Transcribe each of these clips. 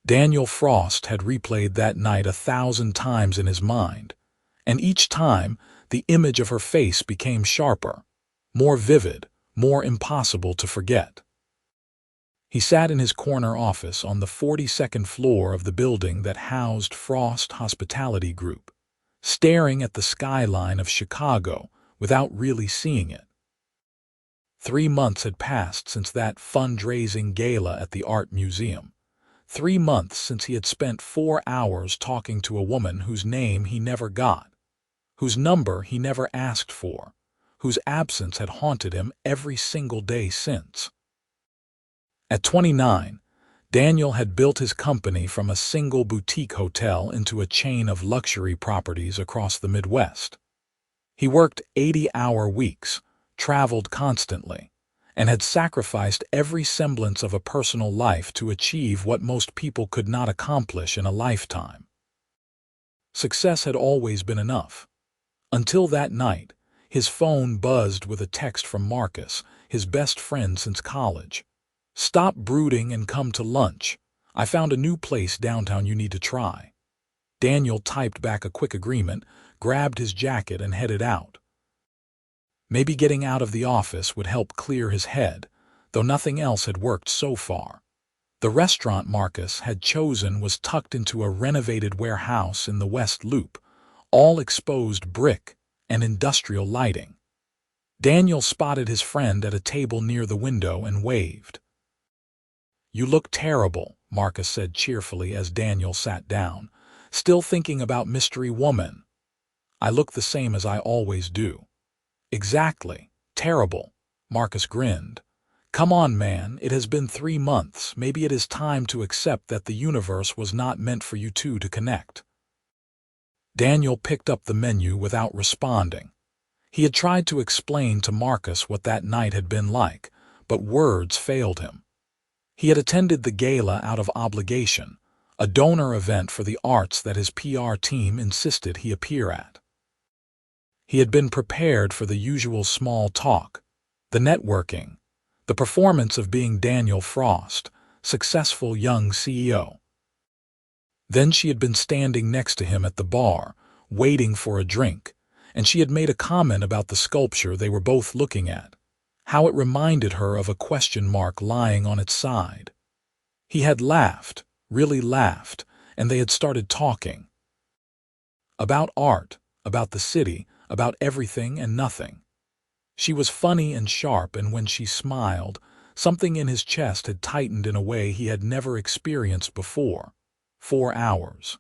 Daniel Frost had replayed that night 1,000 times in his mind, and each time the image of her face became sharper, more vivid, more impossible to forget. He sat in his corner office on the 42nd floor of the building that housed Frost Hospitality Group, staring at the skyline of Chicago without really seeing it. 3 months had passed since that fundraising gala at the Art Museum. 3 months since he had spent 4 hours talking to a woman whose name he never got, whose number he never asked for, whose absence had haunted him every single day since. At 29, Daniel had built his company from a single boutique hotel into a chain of luxury properties across the Midwest. He worked 80-hour weeks, traveled constantly, and had sacrificed every semblance of a personal life to achieve what most people could not accomplish in a lifetime. Success had always been enough. Until that night, his phone buzzed with a text from Marcus, his best friend since college. "Stop brooding and come to lunch. I found a new place downtown you need to try." Daniel typed back a quick agreement, grabbed his jacket and headed out. Maybe getting out of the office would help clear his head, though nothing else had worked so far. The restaurant Marcus had chosen was tucked into a renovated warehouse in the West Loop, all exposed brick and industrial lighting. Daniel spotted his friend at a table near the window and waved. "You look terrible," Marcus said cheerfully as Daniel sat down, "still thinking about Mystery Woman." "I look the same as I always do." "Exactly. Terrible." Marcus grinned. "Come on, man. It has been 3 months. Maybe it is time to accept that the universe was not meant for you two to connect." Daniel picked up the menu without responding. He had tried to explain to Marcus what that night had been like, but words failed him. He had attended the gala out of obligation, a donor event for the arts that his PR team insisted he appear at. He had been prepared for the usual small talk, the networking, the performance of being Daniel Frost, successful young CEO. Then she had been standing next to him at the bar, waiting for a drink, and she had made a comment about the sculpture they were both looking at, how it reminded her of a question mark lying on its side. He had laughed, really laughed, and they had started talking. About art, about the city, about everything and nothing. She was funny and sharp, and when she smiled, something in his chest had tightened in a way he had never experienced before. 4 hours.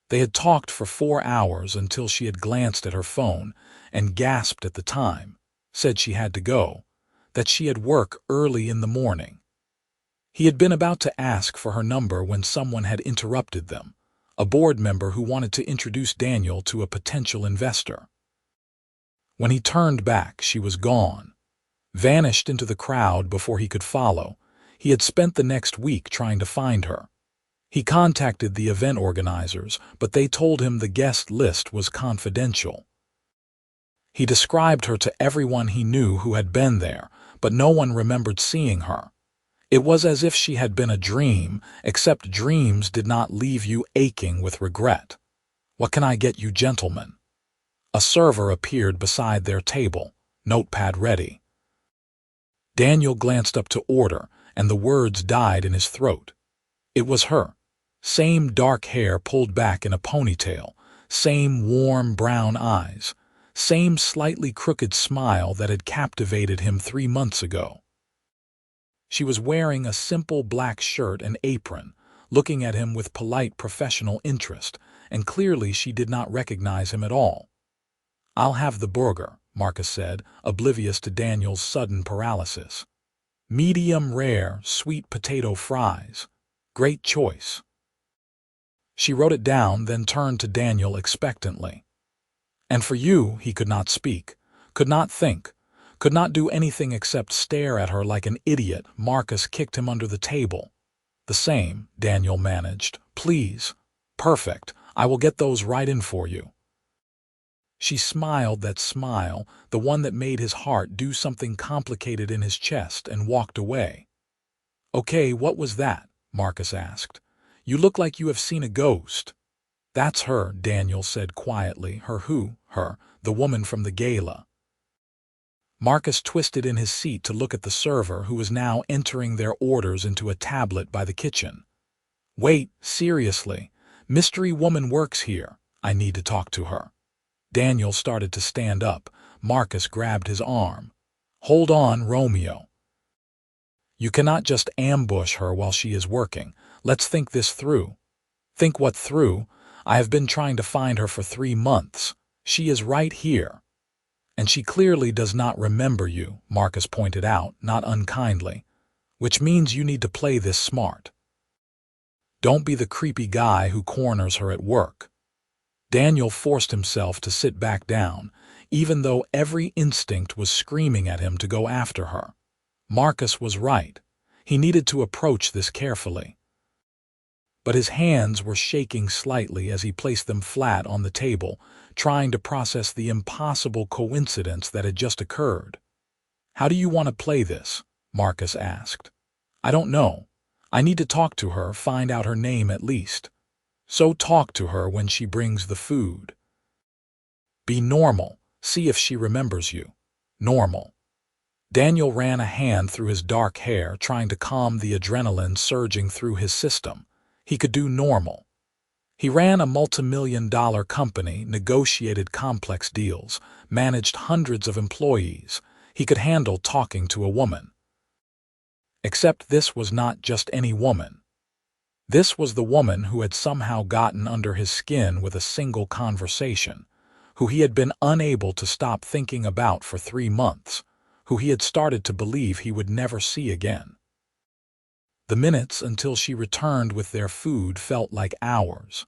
They had talked for 4 hours until she had glanced at her phone and gasped at the time, said she had to go, that she had work early in the morning. He had been about to ask for her number when someone had interrupted them, a board member who wanted to introduce Daniel to a potential investor. When he turned back, she was gone, vanished into the crowd before he could follow. He had spent the next week trying to find her. He contacted the event organizers, but they told him the guest list was confidential. He described her to everyone he knew who had been there, but no one remembered seeing her. It was as if she had been a dream, except dreams did not leave you aching with regret. "What can I get you, gentlemen?" A server appeared beside their table, notepad ready. Daniel glanced up to order, and the words died in his throat. It was her. Same dark hair pulled back in a ponytail, same warm brown eyes, same slightly crooked smile that had captivated him 3 months ago. She was wearing a simple black shirt and apron, looking at him with polite professional interest, and clearly she did not recognize him at all. "I'll have the burger," Marcus said, oblivious to Daniel's sudden paralysis. "Medium rare, sweet potato fries. Great choice." She wrote it down, then turned to Daniel expectantly. "And for you," he could not speak, could not think, could not do anything except stare at her like an idiot. Marcus kicked him under the table. "The same," Daniel managed. "Please." "Perfect. I will get those right in for you." She smiled that smile, the one that made his heart do something complicated in his chest, and walked away. "Okay, what was that?" Marcus asked. "You look like you have seen a ghost." "That's her," Daniel said quietly. "Her who?" "Her, the woman from the gala." Marcus twisted in his seat to look at the server, who was now entering their orders into a tablet by the kitchen. "Wait, seriously. Mystery woman works here. I need to talk to her." Daniel started to stand up. Marcus grabbed his arm. "Hold on, Romeo. You cannot just ambush her while she is working. Let's think this through." "Think what through? I have been trying to find her for 3 months. She is right here." "And she clearly does not remember you," Marcus pointed out, not unkindly. "Which means you need to play this smart. Don't be the creepy guy who corners her at work." Daniel forced himself to sit back down, even though every instinct was screaming at him to go after her. Marcus was right. He needed to approach this carefully. But his hands were shaking slightly as he placed them flat on the table, trying to process the impossible coincidence that had just occurred. "How do you want to play this?" Marcus asked. "I don't know. I need to talk to her, find out her name at least." "So talk to her when she brings the food. Be normal. See if she remembers you." "Normal." Daniel ran a hand through his dark hair, trying to calm the adrenaline surging through his system. He could do normal. He ran a multi-million-dollar company, negotiated complex deals, managed hundreds of employees. He could handle talking to a woman. Except this was not just any woman. This was the woman who had somehow gotten under his skin with a single conversation, who he had been unable to stop thinking about for 3 months, who he had started to believe he would never see again. The minutes until she returned with their food felt like hours.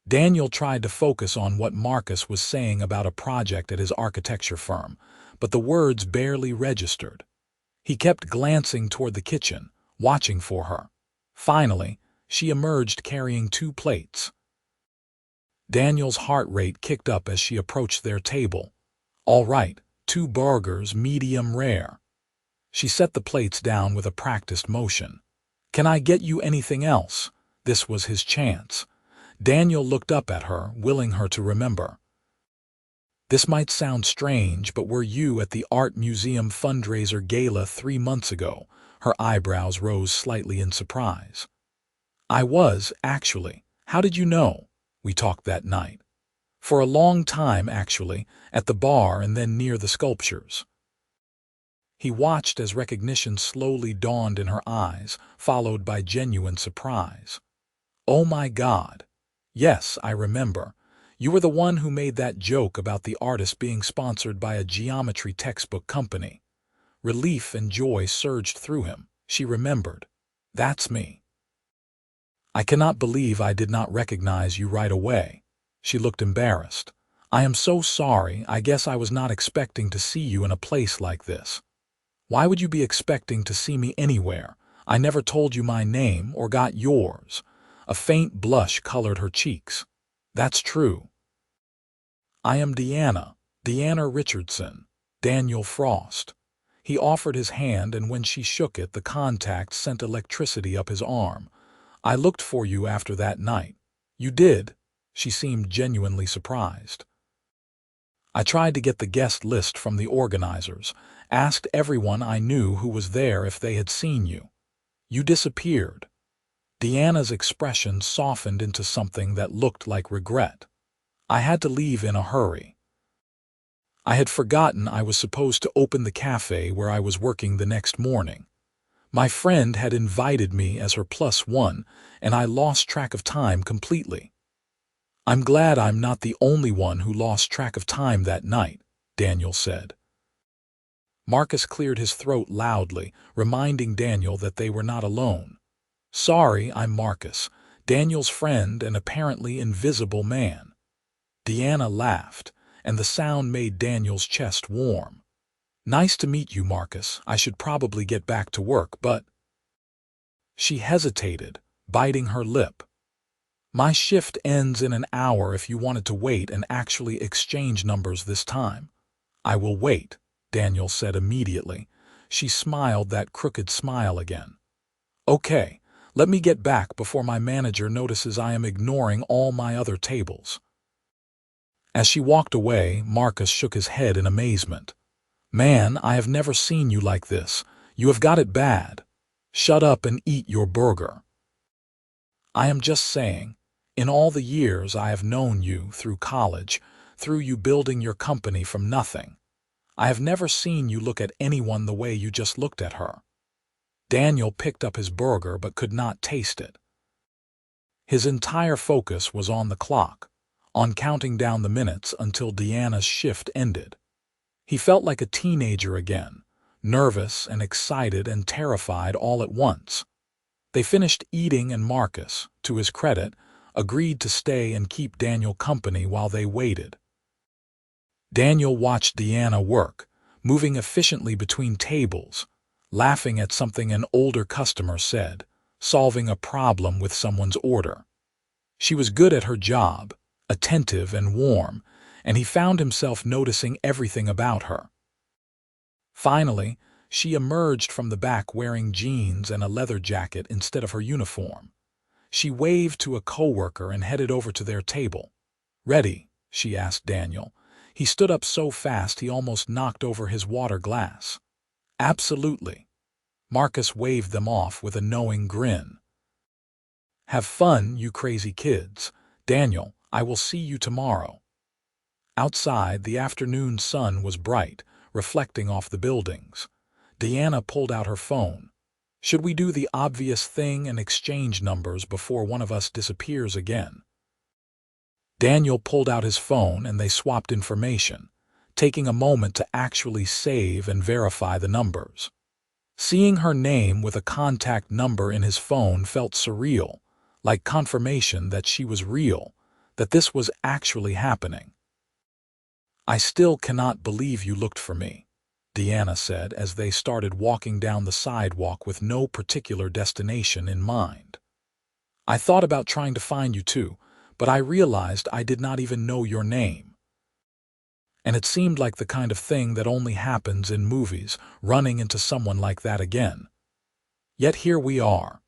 Daniel tried to focus on what Marcus was saying about a project at his architecture firm, but the words barely registered. He kept glancing toward the kitchen, watching for her. Finally, she emerged carrying 2 plates. Daniel's heart rate kicked up as she approached their table. "All right, 2 burgers, medium rare." She set the plates down with a practiced motion. "Can I get you anything else?" This was his chance. Daniel looked up at her, willing her to remember. "This might sound strange, but were you at the art museum fundraiser gala 3 months ago?" Her eyebrows rose slightly in surprise. "I was, actually. How did you know?" "We talked that night." "For a long time, actually, at the bar and then near the sculptures." He watched as recognition slowly dawned in her eyes, followed by genuine surprise. "Oh my God. Yes, I remember. You were the one who made that joke about the artist being sponsored by a geometry textbook company." Relief and joy surged through him. She remembered. "That's me. I cannot believe I did not recognize you right away." She looked embarrassed. "I am so sorry. I guess I was not expecting to see you in a place like this." "Why would you be expecting to see me anywhere? I never told you my name or got yours." A faint blush colored her cheeks. "That's true. I am Deanna Richardson, Daniel Frost." He offered his hand, and when she shook it, the contact sent electricity up his arm. "I looked for you after that night." "You did?" She seemed genuinely surprised. "I tried to get the guest list from the organizers, asked everyone I knew who was there if they had seen you. You disappeared." Deanna's expression softened into something that looked like regret. "I had to leave in a hurry. I had forgotten I was supposed to open the cafe where I was working the next morning. My friend had invited me as her +1, and I lost track of time completely." "I'm glad I'm not the only one who lost track of time that night," Daniel said. Marcus cleared his throat loudly, reminding Daniel that they were not alone. "Sorry, I'm Marcus, Daniel's friend and apparently invisible man." Deanna laughed, and the sound made Daniel's chest warm. "Nice to meet you, Marcus. I should probably get back to work, but—" She hesitated, biting her lip. "My shift ends in an hour if you wanted to wait and actually exchange numbers this time." "I will wait," Daniel said immediately. She smiled that crooked smile again. "Okay, Let me get back before my manager notices I am ignoring all my other tables." As she walked away, Marcus shook his head in amazement. "Man, I have never seen you like this. You have got it bad. Shut up and eat your burger." "I am just saying, in all the years I have known you through college, through you building your company from nothing, I have never seen you look at anyone the way you just looked at her." Daniel picked up his burger but could not taste it. His entire focus was on the clock, on counting down the minutes until Deanna's shift ended. He felt like a teenager again, nervous and excited and terrified all at once. They finished eating and Marcus, to his credit, agreed to stay and keep Daniel company while they waited. Daniel watched Deanna work, moving efficiently between tables, laughing at something an older customer said, solving a problem with someone's order. She was good at her job, attentive and warm, and he found himself noticing everything about her. Finally, she emerged from the back wearing jeans and a leather jacket instead of her uniform. She waved to a coworker and headed over to their table. "Ready?" she asked Daniel. He stood up so fast he almost knocked over his water glass. "Absolutely." Marcus waved them off with a knowing grin. "Have fun, you crazy kids. Daniel, I will see you tomorrow." Outside, the afternoon sun was bright, reflecting off the buildings. Deanna pulled out her phone. "Should we do the obvious thing and exchange numbers before one of us disappears again?" Daniel pulled out his phone and they swapped information, taking a moment to actually save and verify the numbers. Seeing her name with a contact number in his phone felt surreal, like confirmation that she was real, that this was actually happening. "I still cannot believe you looked for me," Deanna said as they started walking down the sidewalk with no particular destination in mind. "I thought about trying to find you too, but I realized I did not even know your name. And it seemed like the kind of thing that only happens in movies, running into someone like that again. Yet here we are,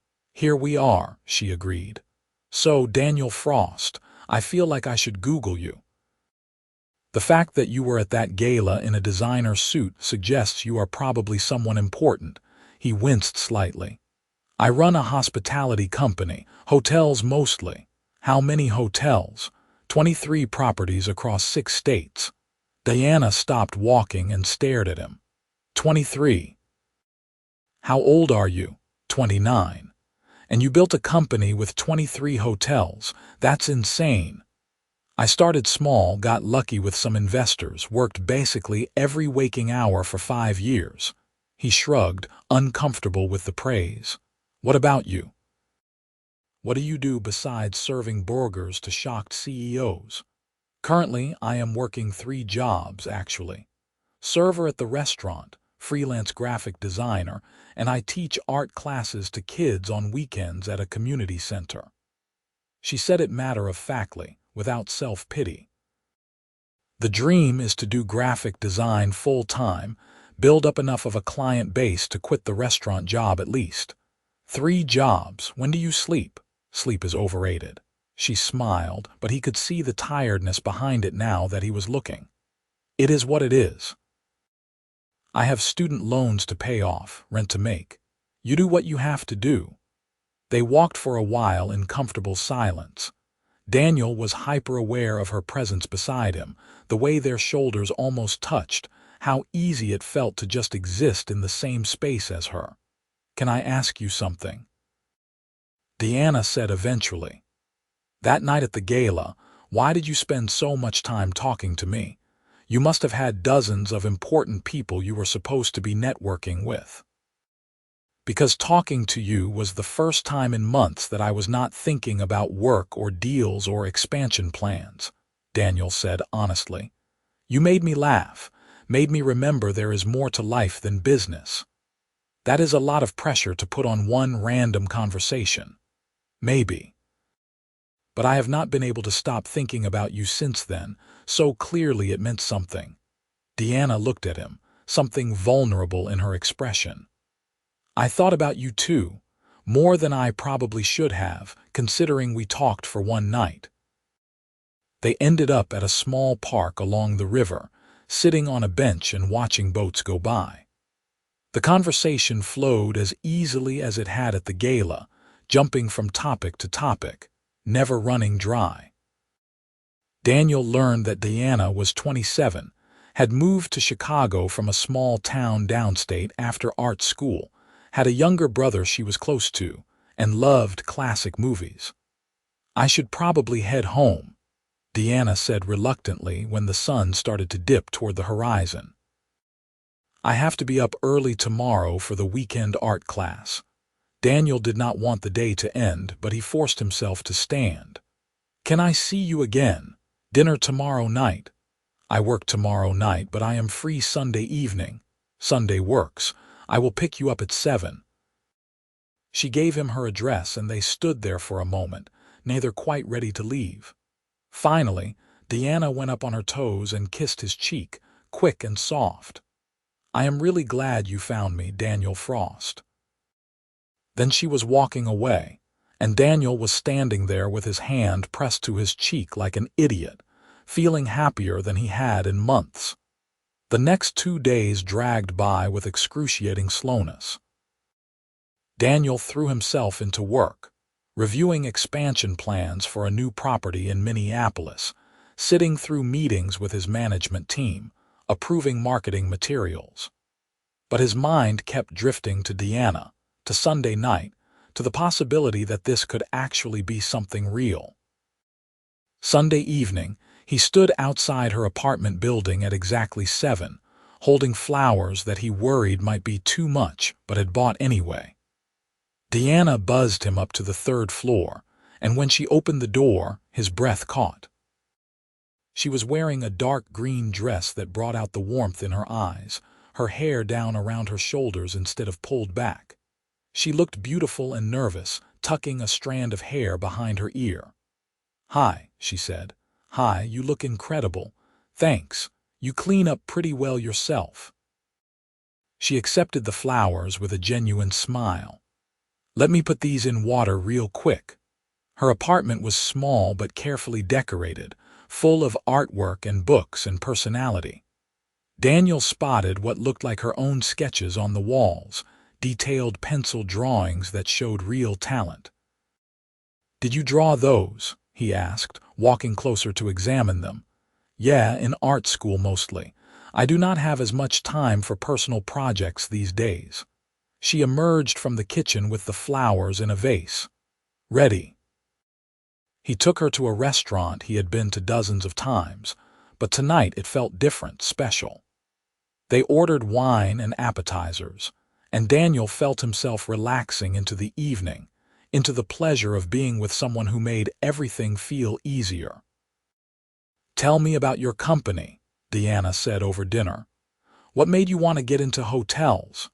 she agreed. So, Daniel Frost, I feel like I should Google you. The fact that you were at that gala in a designer suit suggests you are probably someone important." He winced slightly. "I run a hospitality company, hotels mostly." "How many hotels?" 23 properties across 6 states. Diana stopped walking and stared at him. 23. "How old are you?" 29. "And you built a company with 23 hotels. That's insane." "I started small, got lucky with some investors, worked basically every waking hour for 5 years. He shrugged, uncomfortable with the praise. "What about you? What do you do besides serving burgers to shocked CEOs?" "Currently, I am working 3 jobs, actually. Server at the restaurant, freelance graphic designer, and I teach art classes to kids on weekends at a community center." She said it matter-of-factly, without self-pity. "The dream is to do graphic design full-time, build up enough of a client base to quit the restaurant job at least. 3 jobs. When do you sleep?" "Sleep is overrated." She smiled, but he could see the tiredness behind it now that he was looking. "It is what it is. I have student loans to pay off, rent to make. You do what you have to do." They walked for a while in comfortable silence. Daniel was hyper-aware of her presence beside him, the way their shoulders almost touched, how easy it felt to just exist in the same space as her. "Can I ask you something?" Deanna said eventually. "That night at the gala, why did you spend so much time talking to me? You must have had dozens of important people you were supposed to be networking with." "Because talking to you was the first time in months that I was not thinking about work or deals or expansion plans," Daniel said honestly. "You made me laugh, made me remember there is more to life than business. That is a lot of pressure to put on one random conversation." "Maybe. But I have not been able to stop thinking about you since then, so clearly it meant something." Deanna looked at him, something vulnerable in her expression. "I thought about you too. More than I probably should have, considering we talked for one night. They ended up at a small park along the river, sitting on a bench and watching boats go by. The conversation flowed as easily as it had at the gala, jumping from topic to topic, never running dry. Daniel learned that Diana was 27, had moved to Chicago from a small town downstate after art school, had a younger brother she was close to, and loved classic movies. "I should probably head home," Deanna said reluctantly when the sun started to dip toward the horizon. "I have to be up early tomorrow for the weekend art class." Daniel did not want the day to end, but he forced himself to stand. "Can I see you again? Dinner tomorrow night?" "I work tomorrow night, but I am free Sunday evening." "Sunday works. I will pick you up at 7. She gave him her address, and they stood there for a moment, neither quite ready to leave. Finally, Deanna went up on her toes and kissed his cheek, quick and soft. "I am really glad you found me, Daniel Frost." Then she was walking away, and Daniel was standing there with his hand pressed to his cheek like an idiot, feeling happier than he had in months. The next 2 days dragged by with excruciating slowness. Daniel threw himself into work, reviewing expansion plans for a new property in Minneapolis, sitting through meetings with his management team, approving marketing materials. But his mind kept drifting to Deanna, to Sunday night, to the possibility that this could actually be something real. Sunday evening, he stood outside her apartment building at exactly 7, holding flowers that he worried might be too much but had bought anyway. Deanna buzzed him up to the 3rd floor, and when she opened the door, his breath caught. She was wearing a dark green dress that brought out the warmth in her eyes, her hair down around her shoulders instead of pulled back. She looked beautiful and nervous, tucking a strand of hair behind her ear. "Hi," she said. "Hi, you look incredible. Thanks. You clean up pretty well yourself." She accepted the flowers with a genuine smile. "Let me put these in water real quick." Her apartment was small but carefully decorated, full of artwork and books and personality. Daniel spotted what looked like her own sketches on the walls, detailed pencil drawings that showed real talent. "Did you draw those?" he asked, walking closer to examine them. "Yeah, in art school mostly. I do not have as much time for personal projects these days." She emerged from the kitchen with the flowers in a vase. "Ready." He took her to a restaurant he had been to dozens of times, but tonight it felt different, special. They ordered wine and appetizers, and Daniel felt himself relaxing into the evening, into the pleasure of being with someone who made everything feel easier. "Tell me about your company," Deanna said over dinner. "What made you want to get into hotels?"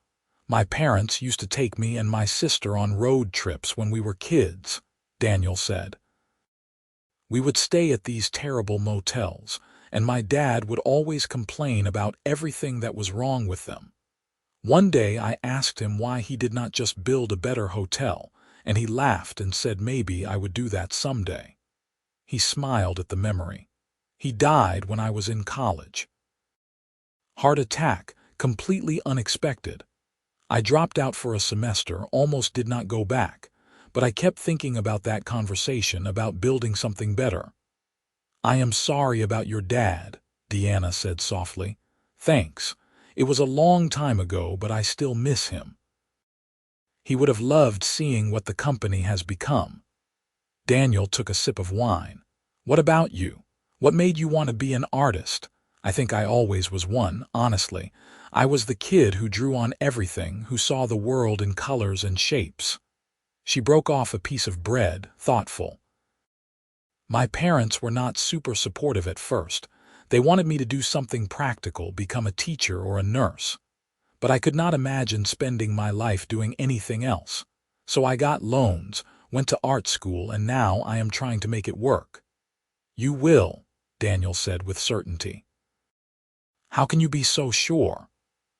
"My parents used to take me and my sister on road trips when we were kids," Daniel said. "We would stay at these terrible motels, and my dad would always complain about everything that was wrong with them. One day I asked him why he did not just build a better hotel, and he laughed and said maybe I would do that someday." He smiled at the memory. "He died when I was in college. Heart attack, completely unexpected. I dropped out for a semester, almost did not go back, but I kept thinking about that conversation, about building something better." "I am sorry about your dad," Deanna said softly. "Thanks. It was a long time ago, but I still miss him. He would have loved seeing what the company has become." Daniel took a sip of wine. "What about you? What made you want to be an artist?" "I think I always was one, honestly. I was the kid who drew on everything, who saw the world in colors and shapes." She broke off a piece of bread, thoughtful. "My parents were not super supportive at first. They wanted me to do something practical, become a teacher or a nurse. But I could not imagine spending my life doing anything else. So I got loans, went to art school, and now I am trying to make it work." "You will," Daniel said with certainty. "How can you be so sure?"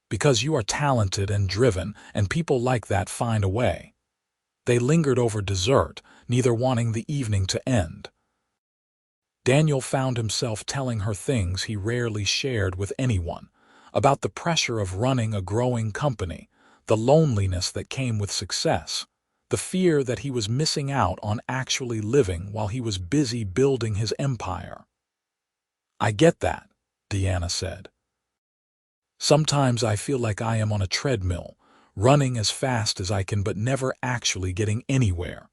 "Because you are talented and driven, and people like that find a way." They lingered over dessert, neither wanting the evening to end. Daniel found himself telling her things he rarely shared with anyone, about the pressure of running a growing company, the loneliness that came with success, the fear that he was missing out on actually living while he was busy building his empire. "I get that," Deanna said. "Sometimes I feel like I am on a treadmill, running as fast as I can but never actually getting anywhere.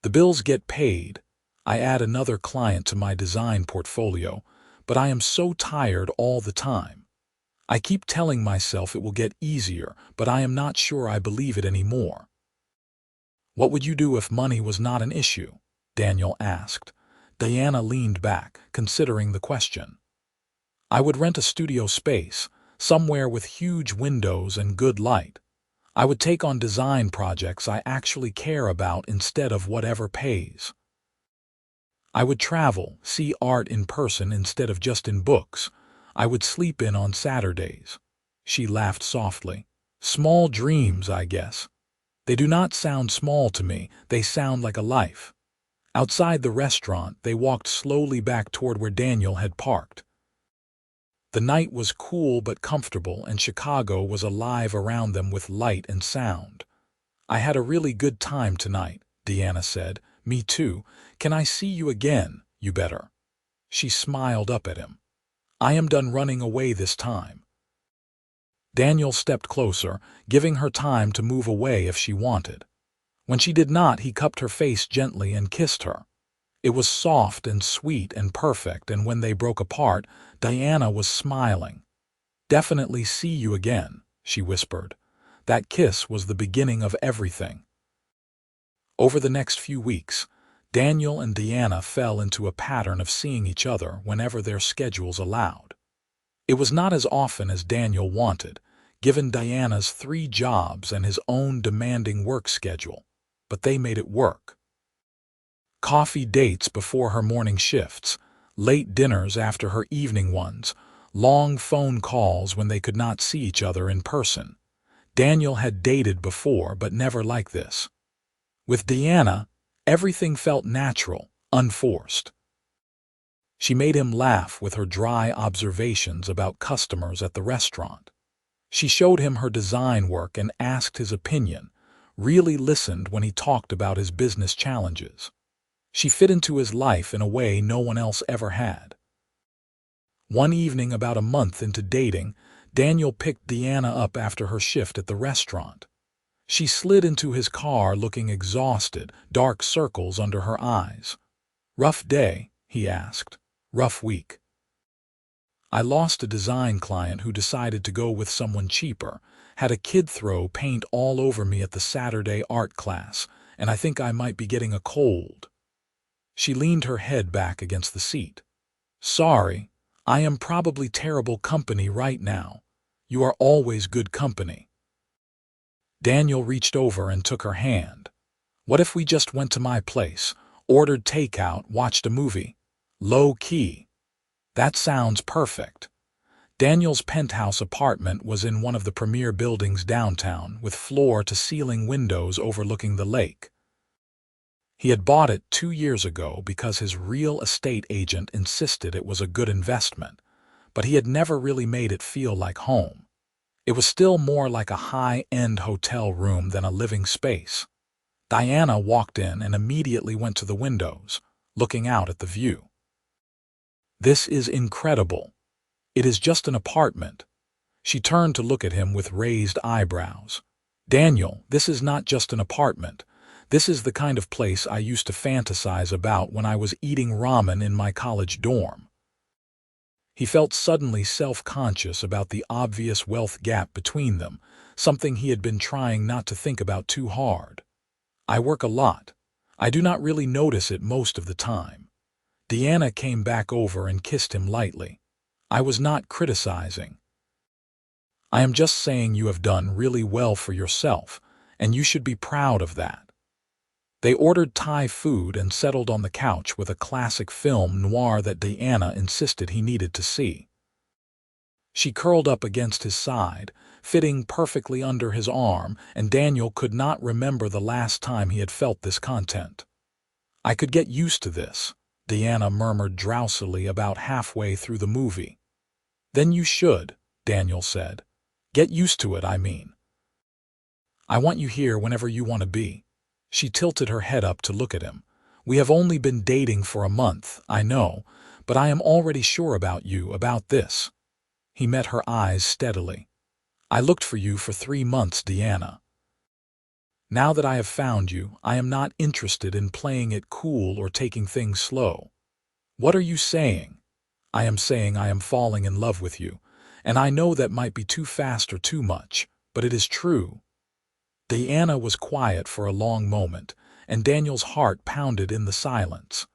The bills get paid. I add another client to my design portfolio, but I am so tired all the time. I keep telling myself it will get easier, but I am not sure I believe it anymore." "What would you do if money was not an issue?" Daniel asked. Diana leaned back, considering the question. "I would rent a studio space, somewhere with huge windows and good light. I would take on design projects I actually care about instead of whatever pays. I would travel, see art in person instead of just in books. I would sleep in on Saturdays." She laughed softly. "Small dreams, I guess. They do not sound small to me, they sound like a life." Outside the restaurant, they walked slowly back toward where Daniel had parked. The night was cool but comfortable, and Chicago was alive around them with light and sound. "I had a really good time tonight," Deanna said. "Me too. Can I see you again? You better." She smiled up at him. "I am done running away this time." Daniel stepped closer, giving her time to move away if she wanted. When she did not, he cupped her face gently and kissed her. It was soft and sweet and perfect, and when they broke apart, Diana was smiling. "Definitely see you again," she whispered. That kiss was the beginning of everything. Over the next few weeks, Daniel and Deanna fell into a pattern of seeing each other whenever their schedules allowed. It was not as often as Daniel wanted, given Diana's 3 jobs and his own demanding work schedule, but they made it work. Coffee dates before her morning shifts, late dinners after her evening ones, long phone calls when they could not see each other in person. Daniel had dated before, but never like this. With Deanna, everything felt natural, unforced. She made him laugh with her dry observations about customers at the restaurant. She showed him her design work and asked his opinion, really listened when he talked about his business challenges. She fit into his life in a way no one else ever had. One evening about a month into dating, Daniel picked Deanna up after her shift at the restaurant. She slid into his car looking exhausted, dark circles under her eyes. "Rough day?" he asked. "Rough week. I lost a design client who decided to go with someone cheaper, had a kid throw paint all over me at the Saturday art class, and I think I might be getting a cold." She leaned her head back against the seat. "Sorry, I am probably terrible company right now. You are always good company." Daniel reached over and took her hand. "What if we just went to my place, ordered takeout, watched a movie? Low key." "That sounds perfect." Daniel's penthouse apartment was in one of the premier buildings downtown, with floor-to-ceiling windows overlooking the lake. He had bought it 2 years ago because his real estate agent insisted it was a good investment, but he had never really made it feel like home. It was still more like a high-end hotel room than a living space. Diana walked in and immediately went to the windows, looking out at the view. "This is incredible. It is just an apartment." She turned to look at him with raised eyebrows. "Daniel, this is not just an apartment. This is the kind of place I used to fantasize about when I was eating ramen in my college dorm." He felt suddenly self-conscious about the obvious wealth gap between them, something he had been trying not to think about too hard. "I work a lot. I do not really notice it most of the time." Deanna came back over and kissed him lightly. "I was not criticizing. I am just saying you have done really well for yourself, and you should be proud of that." They ordered Thai food and settled on the couch with a classic film noir that Deanna insisted he needed to see. She curled up against his side, fitting perfectly under his arm, and Daniel could not remember the last time he had felt this content. "I could get used to this," Deanna murmured drowsily about halfway through the movie. "Then you should," Daniel said. "Get used to it, I mean. I want you here whenever you want to be." She tilted her head up to look at him. "We have only been dating for a month, I know, but I am already sure about you, about this." He met her eyes steadily. "I looked for you for 3 months, Deanna. Now that I have found you, I am not interested in playing it cool or taking things slow." "What are you saying?" "I am saying I am falling in love with you, and I know that might be too fast or too much, but it is true." Deanna was quiet for a long moment, and Daniel's heart pounded in the silence.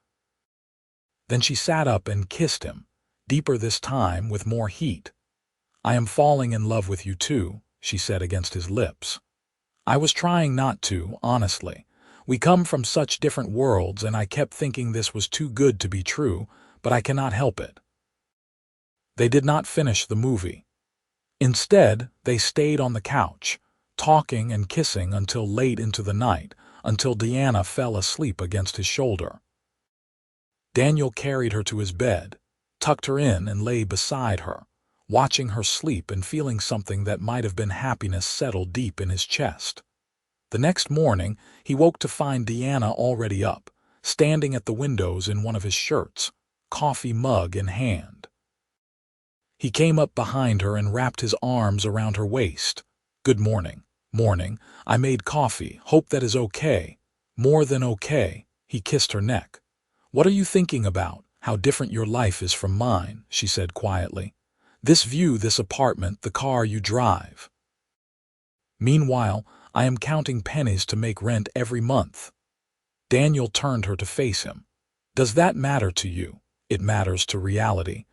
Then she sat up and kissed him, deeper this time with more heat. "I am falling in love with you too," she said against his lips. "I was trying not to, honestly. We come from such different worlds, and I kept thinking this was too good to be true, but I cannot help it." They did not finish the movie. Instead, they stayed on the couch, talking and kissing until late into the night, until Deanna fell asleep against his shoulder. Daniel carried her to his bed, tucked her in and lay beside her, watching her sleep and feeling something that might have been happiness settle deep in his chest. The next morning, he woke to find Deanna already up, standing at the windows in one of his shirts, coffee mug in hand. He came up behind her and wrapped his arms around her waist. "Good morning." "Morning. I made coffee. Hope that is okay." "More than okay." He kissed her neck. "What are you thinking about? How different your life is from mine," she said quietly. "This view, this apartment, the car you drive. Meanwhile, I am counting pennies to make rent every month." Daniel turned her to face him. "Does that matter to you?" "It matters to reality.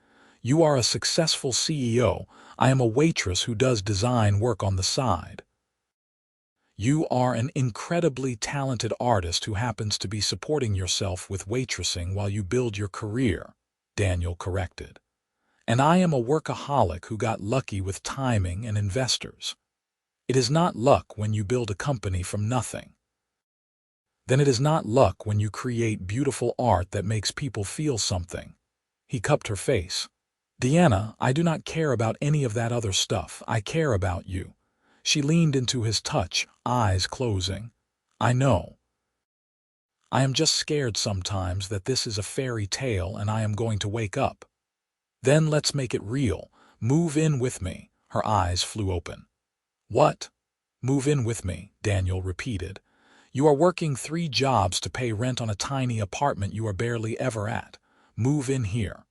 You are a successful CEO. I am a waitress who does design work on the side." "You are an incredibly talented artist who happens to be supporting yourself with waitressing while you build your career," Daniel corrected. "And I am a workaholic who got lucky with timing and investors." "It is not luck when you build a company from nothing." "Then it is not luck when you create beautiful art that makes people feel something." He cupped her face. "Deanna, I do not care about any of that other stuff. I care about you." She leaned into his touch, eyes closing. "I know. I am just scared sometimes that this is a fairy tale and I am going to wake up." "Then let's make it real. Move in with me." Her eyes flew open. "What?" "Move in with me," Daniel repeated. "You are working 3 jobs to pay rent on a tiny apartment you are barely ever at. Move in here.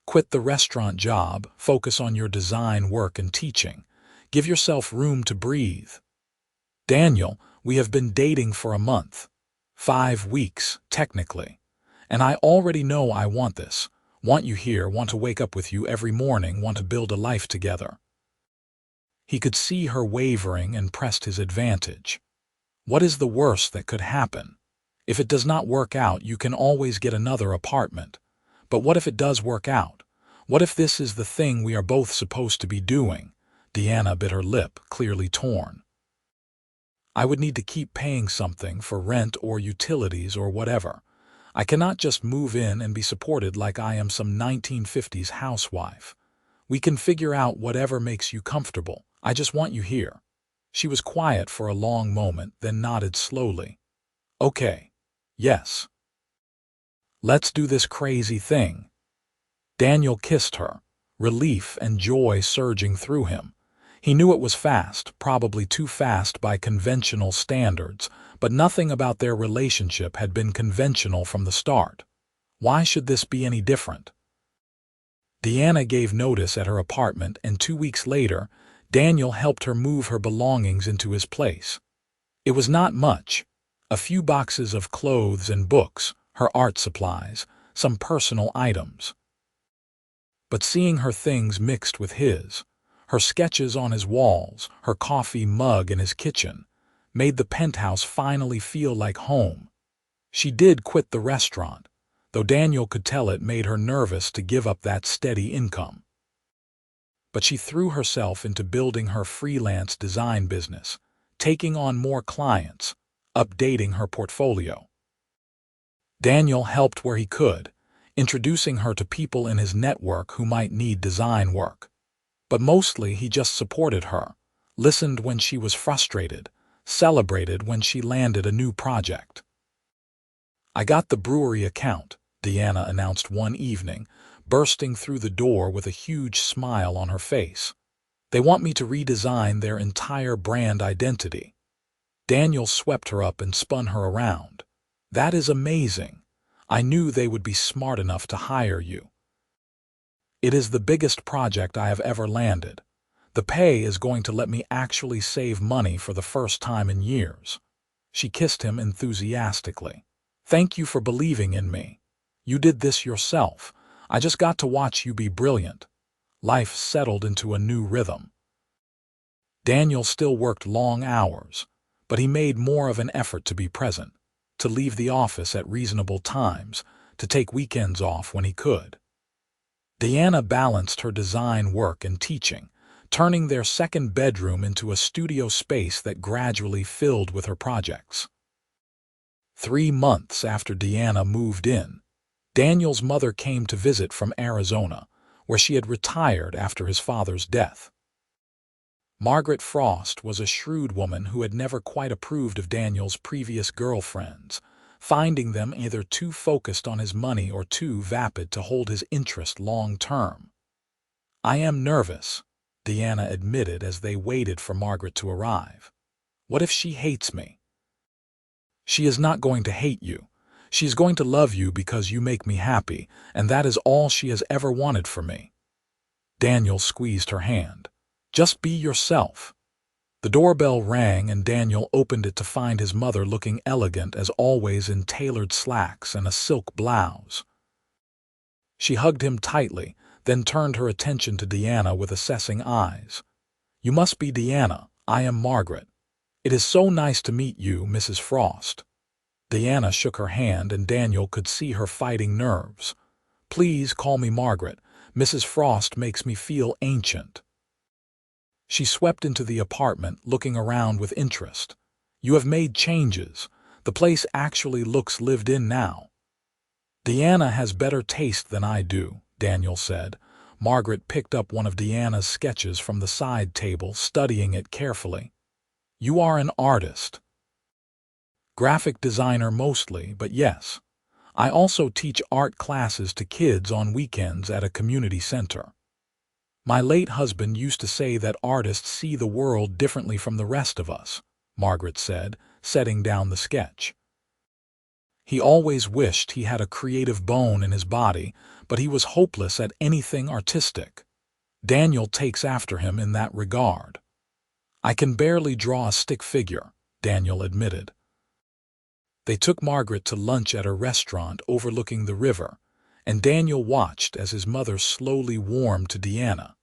Quit the restaurant job, focus on your design work and teaching. Give yourself room to breathe." "Daniel, we have been dating for a month. 5 weeks, technically. And I already know I want this. Want you here, want to wake up with you every morning, want to build a life together." He could see her wavering and pressed his advantage. "What is the worst that could happen? If it does not work out, you can always get another apartment. But what if it does work out? What if this is the thing we are both supposed to be doing?" Deanna bit her lip, clearly torn. "I would need to keep paying something for rent or utilities or whatever. I cannot just move in and be supported like I am some 1950s housewife. We can figure out whatever makes you comfortable. I just want you here." She was quiet for a long moment, then nodded slowly. "Okay. Yes. Let's do this crazy thing." Daniel kissed her, relief and joy surging through him. He knew it was fast, probably too fast by conventional standards, but nothing about their relationship had been conventional from the start. Why should this be any different? Deanna gave notice at her apartment, and 2 weeks later, Daniel helped her move her belongings into his place. It was not much. A few boxes of clothes and books, her art supplies, some personal items. But seeing her things mixed with his, her sketches on his walls, her coffee mug in his kitchen, made the penthouse finally feel like home. She did quit the restaurant, though Daniel could tell it made her nervous to give up that steady income. but she threw herself into building her freelance design business, taking on more clients, updating her portfolio. Daniel helped where he could, introducing her to people in his network who might need design work. But mostly he just supported her, listened when she was frustrated, celebrated when she landed a new project. "I got the brewery account," Deanna announced one evening, bursting through the door with a huge smile on her face. "They want me to redesign their entire brand identity." Daniel swept her up and spun her around. "That is amazing. I knew they would be smart enough to hire you. It is the biggest project I have ever landed. The pay is going to let me actually save money for the first time in years." She kissed him enthusiastically. "Thank you for believing in me. You did this yourself. I just got to watch you be brilliant." Life settled into a new rhythm. Daniel still worked long hours, but he made more of an effort to be present, to leave the office at reasonable times, to take weekends off when he could. Deanna balanced her design work and teaching, turning their second bedroom into a studio space that gradually filled with her projects. 3 months after Deanna moved in, Daniel's mother came to visit from Arizona, where she had retired after his father's death. Margaret Frost was a shrewd woman who had never quite approved of Daniel's previous girlfriends, finding them either too focused on his money or too vapid to hold his interest long term. "I am nervous," Deanna admitted as they waited for Margaret to arrive. "What if she hates me?" "She is not going to hate you. She is going to love you because you make me happy, and that is all she has ever wanted for me." Daniel squeezed her hand. "Just be yourself." The doorbell rang and Daniel opened it to find his mother looking elegant as always in tailored slacks and a silk blouse. She hugged him tightly, then turned her attention to Deanna with assessing eyes. "You must be Deanna. I am Margaret. It is so nice to meet you, Mrs. Frost." Deanna shook her hand and Daniel could see her fighting nerves. "Please call me Margaret. Mrs. Frost makes me feel ancient." She swept into the apartment, looking around with interest. "You have made changes. The place actually looks lived in now." "Deanna has better taste than I do," Daniel said. Margaret picked up one of Deanna's sketches from the side table, studying it carefully. "You are an artist." "Graphic designer mostly, but yes. I also teach art classes to kids on weekends at a community center. My late husband used to say that artists see the world differently from the rest of us," Margaret said, setting down the sketch. "He always wished he had a creative bone in his body, but he was hopeless at anything artistic. Daniel takes after him in that regard." "I can barely draw a stick figure," Daniel admitted. They took Margaret to lunch at a restaurant overlooking the river, and Daniel watched as his mother slowly warmed to Deanna.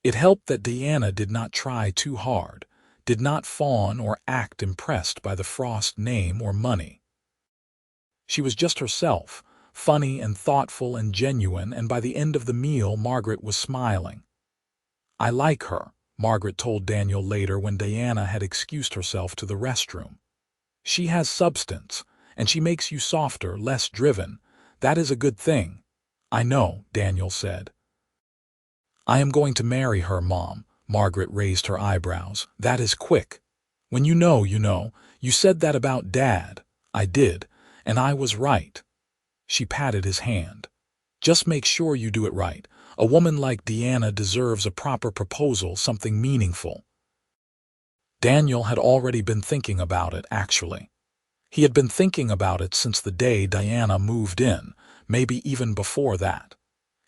It helped that Deanna did not try too hard, did not fawn or act impressed by the Frost name or money. She was just herself, funny and thoughtful and genuine, and by the end of the meal Margaret was smiling. "I like her," Margaret told Daniel later when Deanna had excused herself to the restroom. "She has substance, and she makes you softer, less driven. That is a good thing." "I know," Daniel said. "I am going to marry her, Mom." Margaret raised her eyebrows. "That is quick. When you know, you know. You said that about Dad." "I did, and I was right." She patted his hand. "Just make sure you do it right. A woman like Deanna deserves a proper proposal, something meaningful." Daniel had already been thinking about it, actually. He had been thinking about it since the day Deanna moved in, maybe even before that.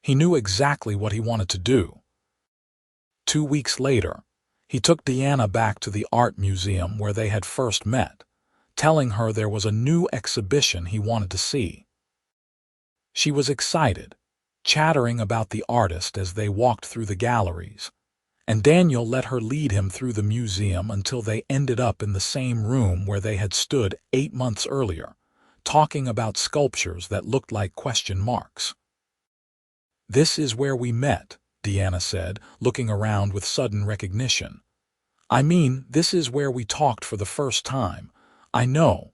He knew exactly what he wanted to do. 2 weeks later, he took Deanna back to the art museum where they had first met, telling her there was a new exhibition he wanted to see. She was excited, chattering about the artist as they walked through the galleries, and Daniel let her lead him through the museum until they ended up in the same room where they had stood 8 months earlier, talking about sculptures that looked like question marks. "This is where we met," Deanna said, looking around with sudden recognition. I mean, this is where we talked for the first time. I know.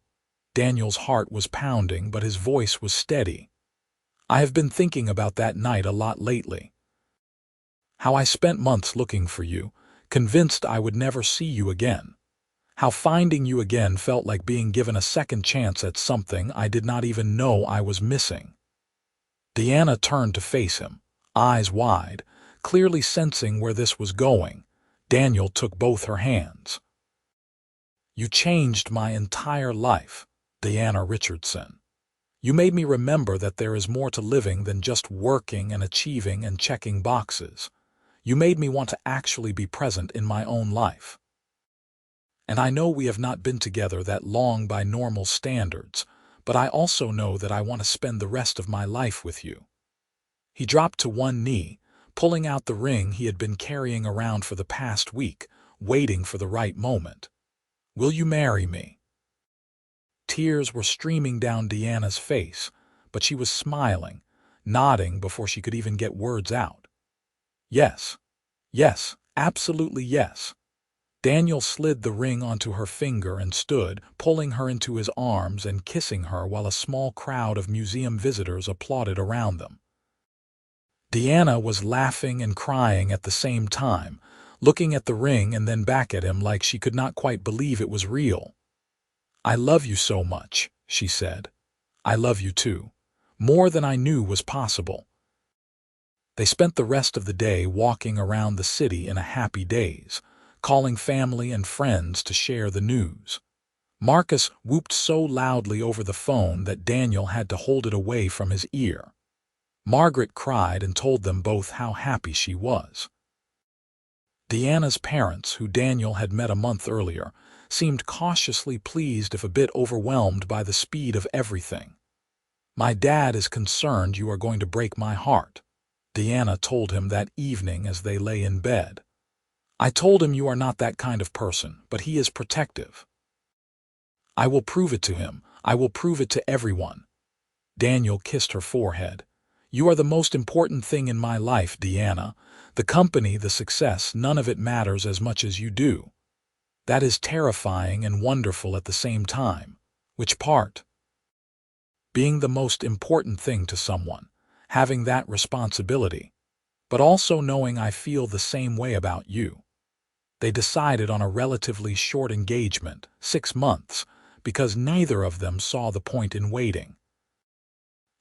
Daniel's heart was pounding, but his voice was steady. I have been thinking about that night a lot lately. How I spent months looking for you, convinced I would never see you again. How finding you again felt like being given a second chance at something I did not even know I was missing. Deanna turned to face him, eyes wide, clearly sensing where this was going. Daniel took both her hands. You changed my entire life, Deanna Richardson. You made me remember that there is more to living than just working and achieving and checking boxes. You made me want to actually be present in my own life. And I know we have not been together that long by normal standards, but I also know that I want to spend the rest of my life with you. He dropped to one knee, pulling out the ring he had been carrying around for the past week, waiting for the right moment. Will you marry me? Tears were streaming down Deanna's face, but she was smiling, nodding before she could even get words out. Yes. Yes, absolutely yes. Daniel slid the ring onto her finger and stood, pulling her into his arms and kissing her while a small crowd of museum visitors applauded around them. Deanna was laughing and crying at the same time, looking at the ring and then back at him like she could not quite believe it was real. I love you so much, she said. I love you too. More than I knew was possible. They spent the rest of the day walking around the city in a happy daze, calling family and friends to share the news. Marcus whooped so loudly over the phone that Daniel had to hold it away from his ear. Margaret cried and told them both how happy she was. Deanna's parents, who Daniel had met a month earlier, seemed cautiously pleased if a bit overwhelmed by the speed of everything. My dad is concerned you are going to break my heart, Deanna told him that evening as they lay in bed. I told him you are not that kind of person, but he is protective. I will prove it to him. I will prove it to everyone. Daniel kissed her forehead. You are the most important thing in my life, Deanna. The company, the success, none of it matters as much as you do. That is terrifying and wonderful at the same time. Which part? Being the most important thing to someone, having that responsibility, but also knowing I feel the same way about you. They decided on a relatively short engagement, 6 months, because neither of them saw the point in waiting.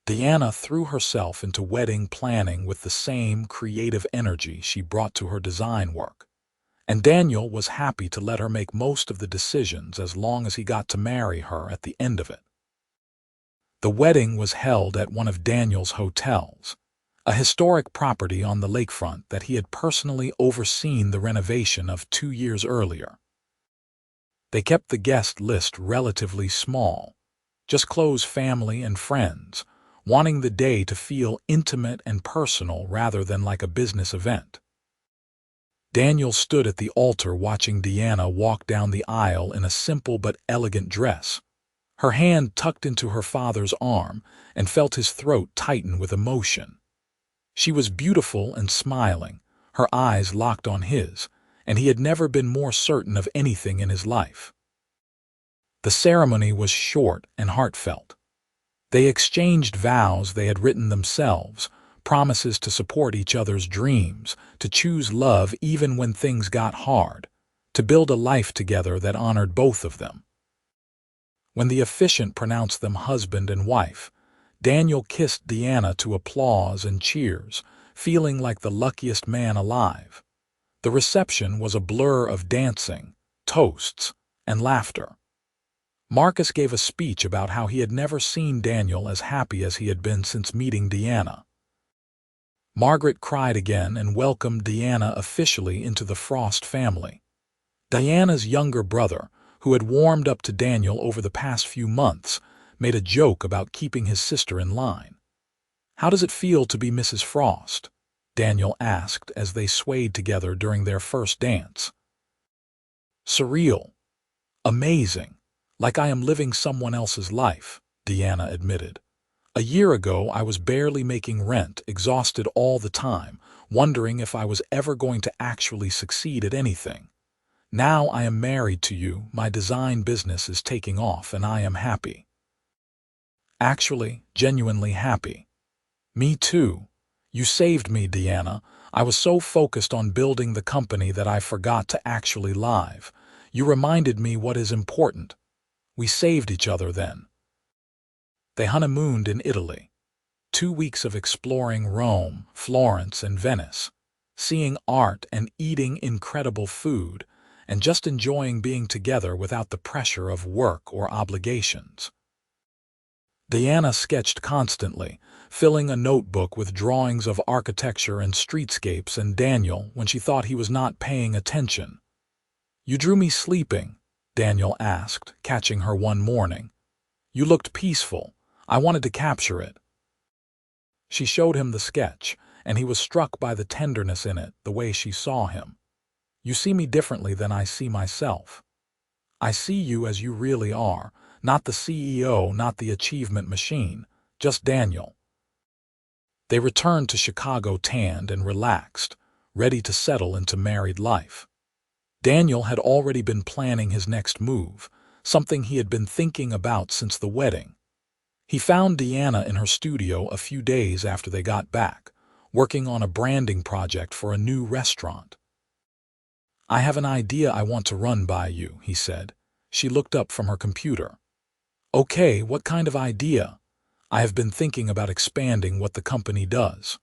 Deanna threw herself into wedding planning with the same creative energy she brought to her design work, and Daniel was happy to let her make most of the decisions as long as he got to marry her at the end of it. The wedding was held at one of Daniel's hotels, a historic property on the lakefront that he had personally overseen the renovation of 2 years earlier. They kept the guest list relatively small, just close family and friends, wanting the day to feel intimate and personal rather than like a business event. Daniel stood at the altar watching Deanna walk down the aisle in a simple but elegant dress, her hand tucked into her father's arm, and felt his throat tighten with emotion. She was beautiful and smiling, her eyes locked on his, and he had never been more certain of anything in his life. The ceremony was short and heartfelt. They exchanged vows they had written themselves, promises to support each other's dreams, to choose love even when things got hard, to build a life together that honored both of them. When the officiant pronounced them husband and wife, Daniel kissed Deanna to applause and cheers, feeling like the luckiest man alive. The reception was a blur of dancing, toasts, and laughter. Marcus gave a speech about how he had never seen Daniel as happy as he had been since meeting Deanna. Margaret cried again and welcomed Deanna officially into the Frost family. Diana's younger brother, who had warmed up to Daniel over the past few months, made a joke about keeping his sister in line. How does it feel to be Mrs. Frost? Daniel asked as they swayed together during their first dance. Surreal. Amazing. Like I am living someone else's life, Deanna admitted. A year ago, I was barely making rent, exhausted all the time, wondering if I was ever going to actually succeed at anything. Now I am married to you, my design business is taking off, and I am happy. Actually, genuinely happy. Me too. You saved me, Deanna. I was so focused on building the company that I forgot to actually live. You reminded me what is important. We saved each other then. They honeymooned in Italy. 2 weeks of exploring Rome, Florence, and Venice, seeing art and eating incredible food, and just enjoying being together without the pressure of work or obligations. Diana sketched constantly, filling a notebook with drawings of architecture and streetscapes, and Daniel, when she thought he was not paying attention. "You drew me sleeping," Daniel asked, catching her one morning. "You looked peaceful. I wanted to capture it." She showed him the sketch, and he was struck by the tenderness in it, the way she saw him. "You see me differently than I see myself. I see you as you really are, not the CEO, not the achievement machine, just Daniel." They returned to Chicago tanned and relaxed, ready to settle into married life. Daniel had already been planning his next move, something he had been thinking about since the wedding. He found Deanna in her studio a few days after they got back, working on a branding project for a new restaurant. "I have an idea I want to run by you," he said. She looked up from her computer. "Okay, what kind of idea?" "I have been thinking about expanding what the company does.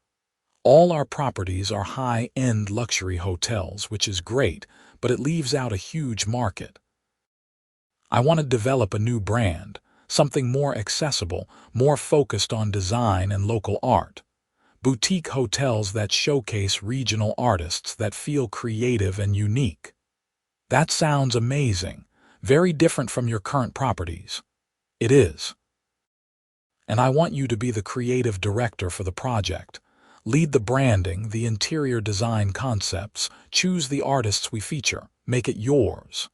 All our properties are high-end luxury hotels, which is great, but it leaves out a huge market. I want to develop a new brand, something more accessible, more focused on design and local art. Boutique hotels that showcase regional artists that feel creative and unique." "That sounds amazing. Very different from your current properties." "It is. And I want you to be the creative director for the project. Lead the branding, the interior design concepts, choose the artists we feature, make it yours."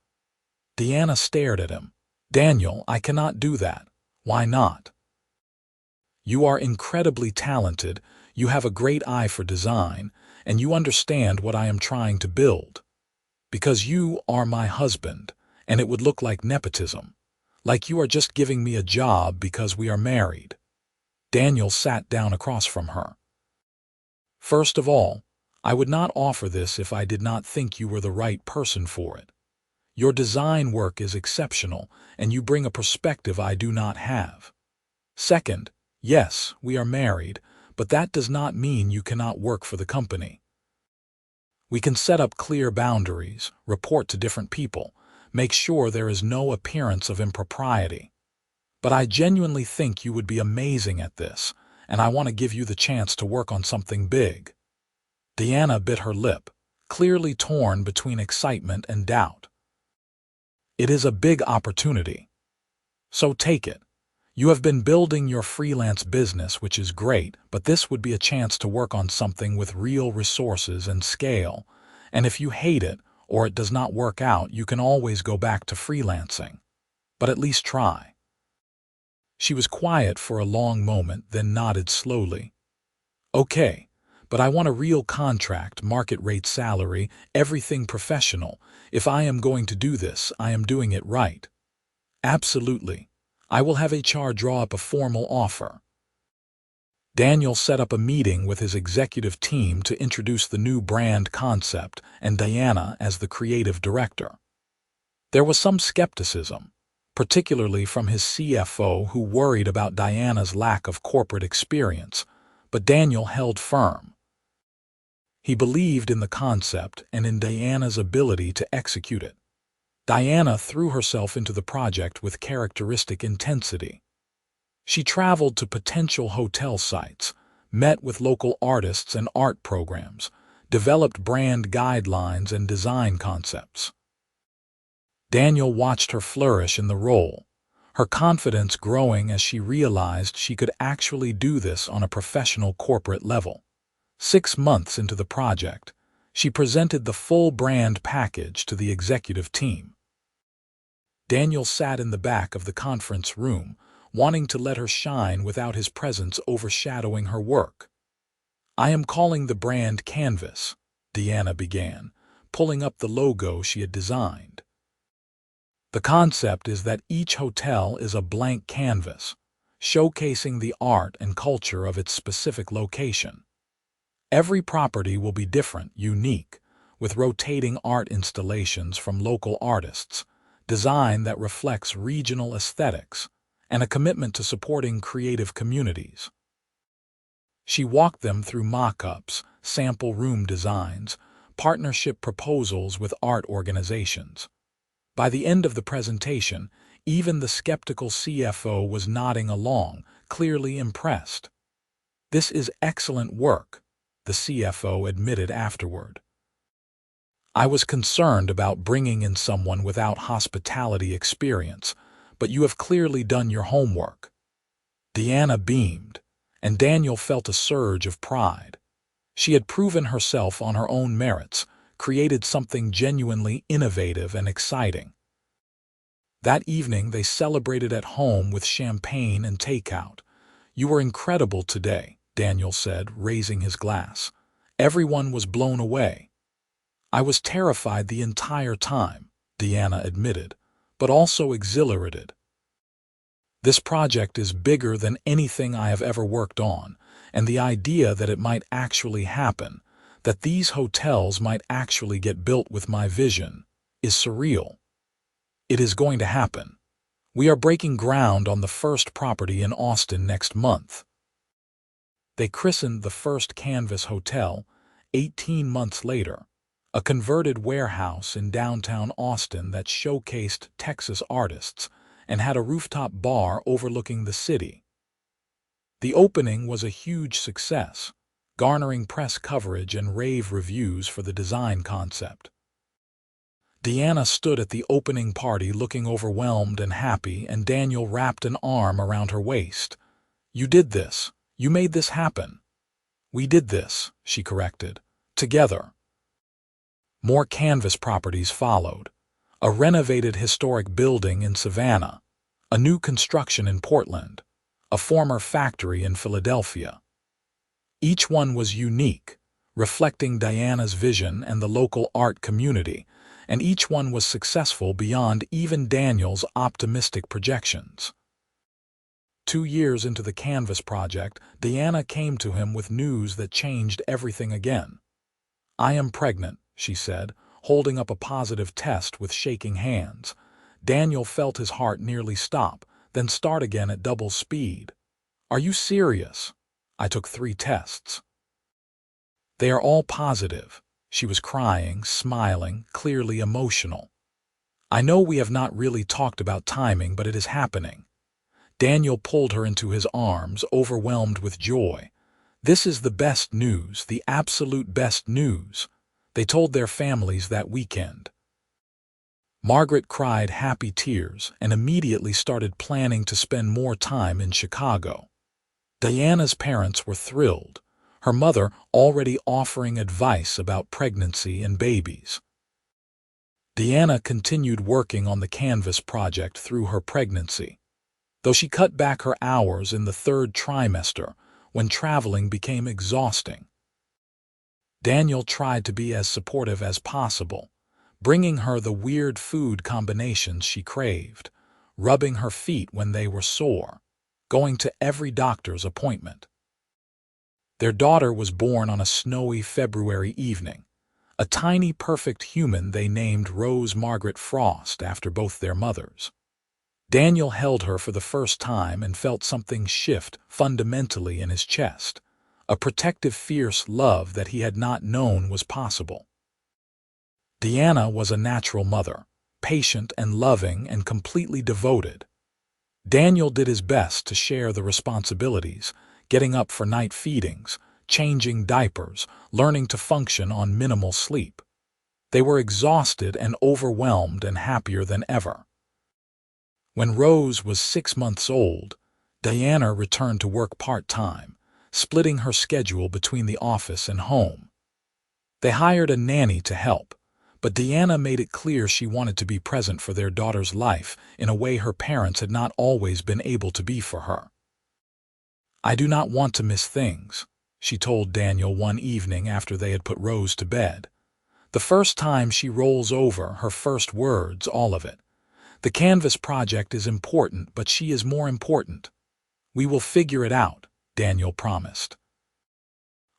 Deanna stared at him. "Daniel, I cannot do that." "Why not?" "You are incredibly talented, you have a great eye for design, and you understand what I am trying to build. Because you are my husband, and it would look like nepotism, like you are just giving me a job because we are married." Daniel sat down across from her. "First of all, I would not offer this if I did not think you were the right person for it. Your design work is exceptional, and you bring a perspective I do not have. Second, yes, we are married, but that does not mean you cannot work for the company. We can set up clear boundaries, report to different people, make sure there is no appearance of impropriety. But I genuinely think you would be amazing at this, and I want to give you the chance to work on something big." Deanna bit her lip, clearly torn between excitement and doubt. "It is a big opportunity. So take it. You have been building your freelance business, which is great, but this would be a chance to work on something with real resources and scale, and if you hate it or it does not work out, you can always go back to freelancing. But at least try." She was quiet for a long moment, then nodded slowly. "Okay, but I want a real contract, market rate salary, everything professional. If I am going to do this, I am doing it right." "Absolutely. I will have HR draw up a formal offer." Daniel set up a meeting with his executive team to introduce the new brand concept and Diana as the creative director. There was some skepticism, particularly from his CFO, who worried about Diana's lack of corporate experience, but Daniel held firm. He believed in the concept and in Diana's ability to execute it. Diana threw herself into the project with characteristic intensity. She traveled to potential hotel sites, met with local artists and art programs, developed brand guidelines and design concepts. Daniel watched her flourish in the role, her confidence growing as she realized she could actually do this on a professional corporate level. 6 months into the project, she presented the full brand package to the executive team. Daniel sat in the back of the conference room, wanting to let her shine without his presence overshadowing her work. "I am calling the brand Canvas," Deanna began, pulling up the logo she had designed. "The concept is that each hotel is a blank canvas, showcasing the art and culture of its specific location. Every property will be different, unique, with rotating art installations from local artists, design that reflects regional aesthetics, and a commitment to supporting creative communities." She walked them through mock-ups, sample room designs, partnership proposals with art organizations. By the end of the presentation, even the skeptical CFO was nodding along, clearly impressed. "This is excellent work," the CFO admitted afterward. "I was concerned about bringing in someone without hospitality experience, but you have clearly done your homework." Deanna beamed, and Daniel felt a surge of pride. She had proven herself on her own merits, created something genuinely innovative and exciting. That evening they celebrated at home with champagne and takeout. "You were incredible today," Daniel said, raising his glass. "Everyone was blown away." "I was terrified the entire time," Deanna admitted, "but also exhilarated. This project is bigger than anything I have ever worked on, and the idea that it might actually happen, that these hotels might actually get built with my vision, is surreal. It is going to happen. We are breaking ground on the first property in Austin next month." They christened the first Canvas Hotel 18 months later, a converted warehouse in downtown Austin that showcased Texas artists and had a rooftop bar overlooking the city. The opening was a huge success, garnering press coverage and rave reviews for the design concept. Deanna stood at the opening party looking overwhelmed and happy, and Daniel wrapped an arm around her waist. "You did this. You made this happen." "We did this," she corrected. "Together." More Canvas properties followed. A renovated historic building in Savannah, a new construction in Portland, a former factory in Philadelphia. Each one was unique, reflecting Diana's vision and the local art community, and each one was successful beyond even Daniel's optimistic projections. 2 years into the Canvas project, Diana came to him with news that changed everything again. "I am pregnant," she said, holding up a positive test with shaking hands. Daniel felt his heart nearly stop, then start again at double speed. "Are you serious?" "I took 3 tests. They are all positive." She was crying, smiling, clearly emotional. "I know we have not really talked about timing, but it is happening." Daniel pulled her into his arms, overwhelmed with joy. "This is the best news, the absolute best news." They told their families that weekend. Margaret cried happy tears and immediately started planning to spend more time in Chicago. Diana's parents were thrilled, her mother already offering advice about pregnancy and babies. Diana continued working on the Canvas project through her pregnancy, though she cut back her hours in the 3rd trimester when traveling became exhausting. Daniel tried to be as supportive as possible, bringing her the weird food combinations she craved, rubbing her feet when they were sore, going to every doctor's appointment. Their daughter was born on a snowy February evening, a tiny perfect human they named Rose Margaret Frost after both their mothers. Daniel held her for the first time and felt something shift fundamentally in his chest, a protective, fierce love that he had not known was possible. Deanna was a natural mother, patient and loving and completely devoted. Daniel did his best to share the responsibilities, getting up for night feedings, changing diapers, learning to function on minimal sleep. They were exhausted and overwhelmed and happier than ever. When Rose was 6 months old, Diana returned to work part-time, splitting her schedule between the office and home. They hired a nanny to help, But Deanna made it clear she wanted to be present for their daughter's life in a way her parents had not always been able to be for her. "I do not want to miss things," she told Daniel one evening after they had put Rose to bed. "The first time she rolls over, her first words, all of it. The canvas project is important, but she is more important. We will figure it out," Daniel promised.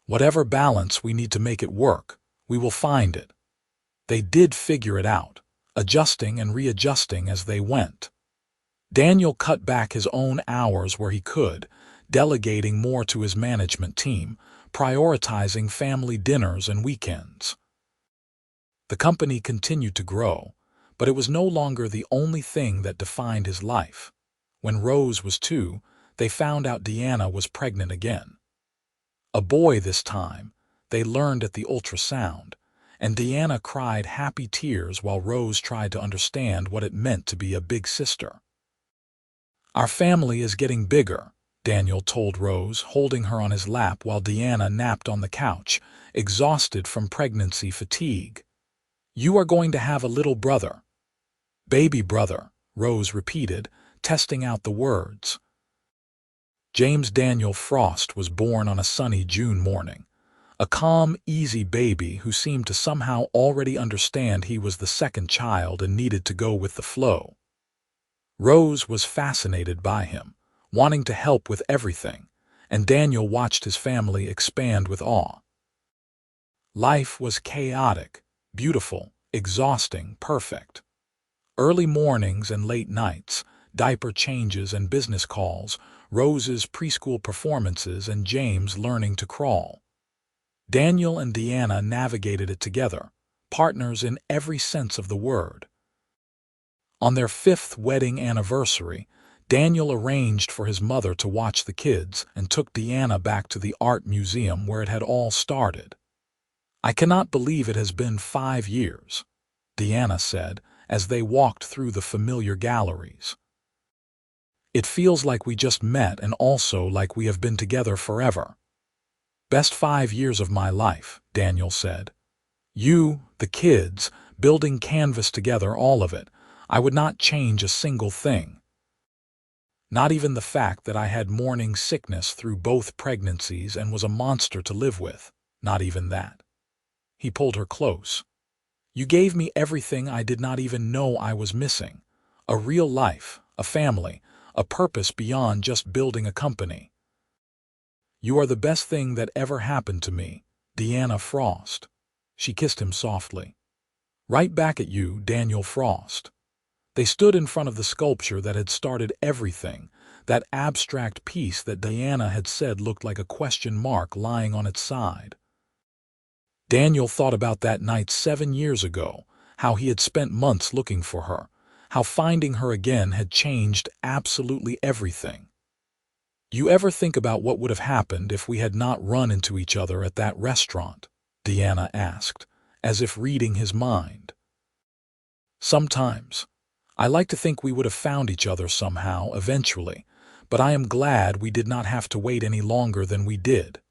"Whatever balance we need to make it work, we will find it." They did figure it out, adjusting and readjusting as they went. Daniel cut back his own hours where he could, delegating more to his management team, prioritizing family dinners and weekends. The company continued to grow, but it was no longer the only thing that defined his life. When Rose was 2, they found out Deanna was pregnant again. A boy this time, they learned at the ultrasound, and Deanna cried happy tears while Rose tried to understand what it meant to be a big sister. "Our family is getting bigger," Daniel told Rose, holding her on his lap while Deanna napped on the couch, exhausted from pregnancy fatigue. "You are going to have a little brother." "Baby brother," Rose repeated, testing out the words. James Daniel Frost was born on a sunny June morning. A calm, easy baby who seemed to somehow already understand he was the second child and needed to go with the flow. Rose was fascinated by him, wanting to help with everything, and Daniel watched his family expand with awe. Life was chaotic, beautiful, exhausting, perfect. Early mornings and late nights, diaper changes and business calls, Rose's preschool performances and James learning to crawl. Daniel and Deanna navigated it together, partners in every sense of the word. On their 5th wedding anniversary, Daniel arranged for his mother to watch the kids and took Deanna back to the art museum where it had all started. "I cannot believe it has been 5 years," Deanna said as they walked through the familiar galleries. "It feels like we just met and also like we have been together forever." "Best 5 years of my life," Daniel said. "You, the kids, building canvas together, all of it. I would not change a single thing. Not even the fact that I had morning sickness through both pregnancies and was a monster to live with. Not even that." He pulled her close. "You gave me everything I did not even know I was missing. A real life, a family, a purpose beyond just building a company. You are the best thing that ever happened to me, Deanna Frost." She kissed him softly. "Right back at you, Daniel Frost." They stood in front of the sculpture that had started everything, that abstract piece that Deanna had said looked like a question mark lying on its side. Daniel thought about that night 7 years ago, how he had spent months looking for her, how finding her again had changed absolutely everything. "You ever think about what would have happened if we had not run into each other at that restaurant?" Deanna asked, as if reading his mind. "Sometimes. I like to think we would have found each other somehow, eventually, but I am glad we did not have to wait any longer than we did."